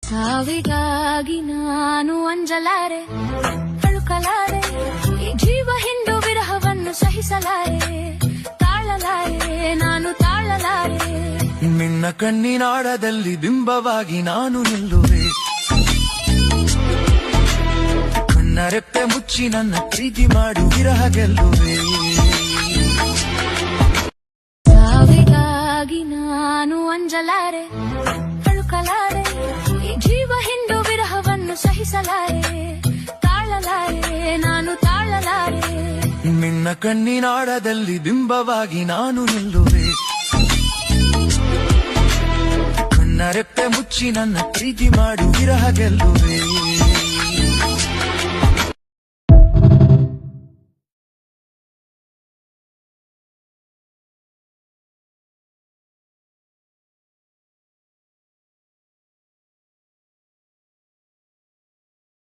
ಸಾವಿಗಾಗಿ ನಾನು ಅಂಜಲಾರೆ, ತಳುಕಲಾರೆ, ಜೀವ ಹಿಂಡು ವಿರಹವನ್ನು ಸಹಿಸಲಾರೆ, ತಾಳಲಾರೆ, ನಾನು ತಾಳಲಾರೆ. ನಿನ್ನ ಕಣ್ಣಿನಾಳದಲ್ಲಿ ಬಿಂಬವಾಗಿ ನಾನು ನಿಲ್ಲುವೆ, ಕಣ್ಣ ರೆಪ್ಪೆ ಮುಚ್ಚಿ ನನ್ನ ಪ್ರೀತಿ ಮಾಡು ವಿರಹ ಗೆಲ್ಲುವೆ. ಸಾವಿಗಾಗಿ ನಾನು ಅಂಜಲಾರೆ, ತಳುಕಲಾರೆ, ಜೀವ ಹಿಂಡು ವಿರಹವನ್ನು ಸಹಿಸಲಾರೆ, ತಾಳಲಾರೆ, ನಾನು ತಾಳಲಾರೆ. ನಿನ್ನ ಕಣ್ಣಿನಾಳದಲ್ಲಿ ಬಿಂಬವಾಗಿ ನಾನು ನಿಲ್ಲುವೆ, ಕಣ್ಣ ರೆಪ್ಪೆ ಮುಚ್ಚಿ ನನ್ನ ಪ್ರೀತಿ ಮಾಡು ವಿರಹ ಗೆಲ್ಲುವೆ.